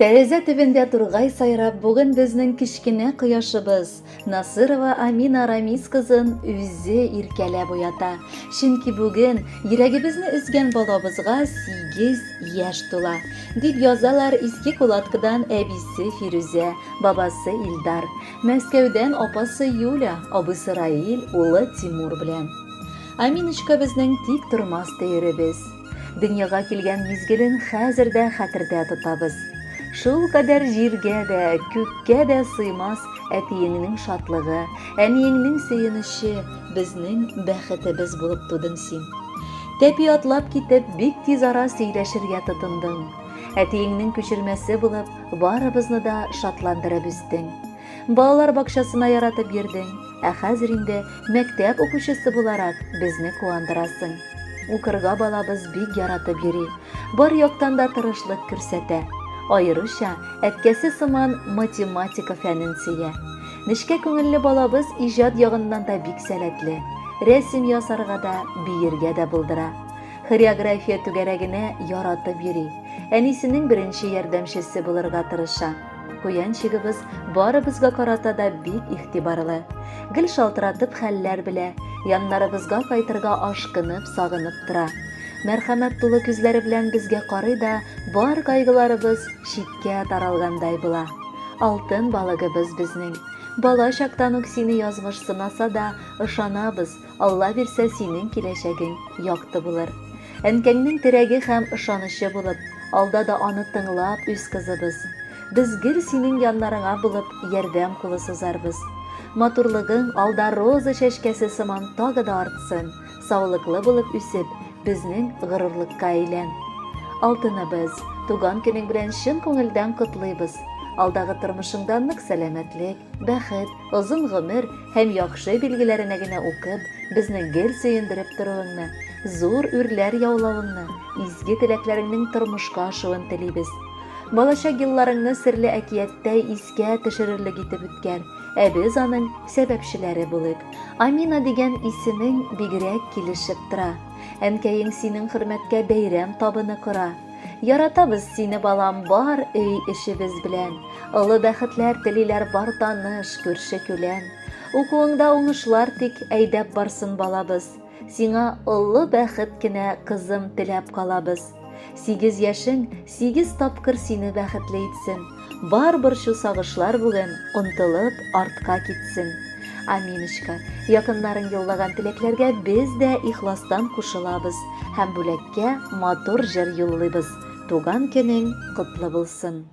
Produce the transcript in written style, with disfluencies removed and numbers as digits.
Тәрәзә төбендә тургай сайрап, бүген безнең кечкенә кояшыбыз Насырова Амина Рамис кызын үзе иркәләп уята. Чөнки бүген йөрәгебезне üzгән балабызга 8 яшь тула, дип язалар Иске Кулаткадан әбисе Фирүзә, бабасы Илдар, Мәскәүдән апасы Юля, абысы Раил, улы Тимур белән. Аминочка безнең тик тормас тәеребез. Дөньяга килгән мизгелен хәзер дә хәтердә тотабыз. Шул кадәр җиргә дә, күккә дә сыймас әтиеңнең шатлыгы, әниеңнең сөенече, безнең бәхетебез булып тудың син. Тәпи атлап китеп, бик тиз ара сөйләшергә тотындың. Әтиеңнең күчермәсе булып, барыбызны да шатландырып үстең. Балалар бакчасына яратып йөрдең, ә хәзер инде мәктәп укучысы буларак безне куандырасың. Укырга балабыз бик яратып йөри, бар яктан да тырышлык күрсәтә. Аеруча әткәсе сыман математика фәнен сөя. Нечкә күңелле балабыз иҗат ягыннан да бик сәләтле. Рәсем ясарга да, биергә дә булдыра. Хореография түгәрәгенә яратып йөри. Әнисенең беренче ярдәмчесе булырга тырыша. Куянчыгыбыз барыбызга карата да бик игътибарлы. Гел шалтыратып хәлләр белә, яннарыбызга кайтырга ашкынып, сагынып тора. Мәрхәмәт тулы күзләре белән безгә карый да, бар кайгыларыбыз читкә таралгандай була. Алтын балыгыбыз безнең. Бала чактан ук сине язмыш сынаса да, ышанабыз, Алла бирсә синең киләчәгең якты булыр. Әнкәңнең терәге һәм ышанычы булып, алда да аны тыңлап үз кызыбыз. Без гел синең яннарыңа булып ярдәм кулы сузарбыз. Матурлыгың алда роза чәчкәсе сыман тагы да артсын, саулыклы булып үсеп, безнең горурлыкка әйлән. Алтыныбыз, туган көнең белән чын күңелдән котлыйбыз. Алдагы тормышыңда нык сәламәтлек, бәхет, озын гомер һәм яхшы билгеләренә генә укып, безне гел сөендереп торуыңны, зур үрләр яулавыңны, изге теләкләреңнең тормышка ашуын телибез. Балачак елларыңны серле әкияттәй искә төшерерлек итеп үткән, ә без аның сәбәпчеләре булыйк. Амина дигән исемең бигрәк килешеп тора. Әнкәең синең хөрмәткә бәйрәм табыны кора. Яратабыз сине, балам, бар өй эшебез белән. Олы бәхетләр телиләр бар таныш, күрше-күлән. Укуыңда уңышлар тик әйдәп барсын балабыз. Сиңа олы бәхет кенә, кызым, теләп калабыз. 8 яшең 8 тапкыр сине бәхетле итсен. Бар борчу сагышлар бүген онтылып артка китсен. Аминочка, якыннарын юллаган теләкләргә без дә ихластан кушылабыз һәм бүләккә матур җыр юллыйбыз. Туган көнең котлы булсын.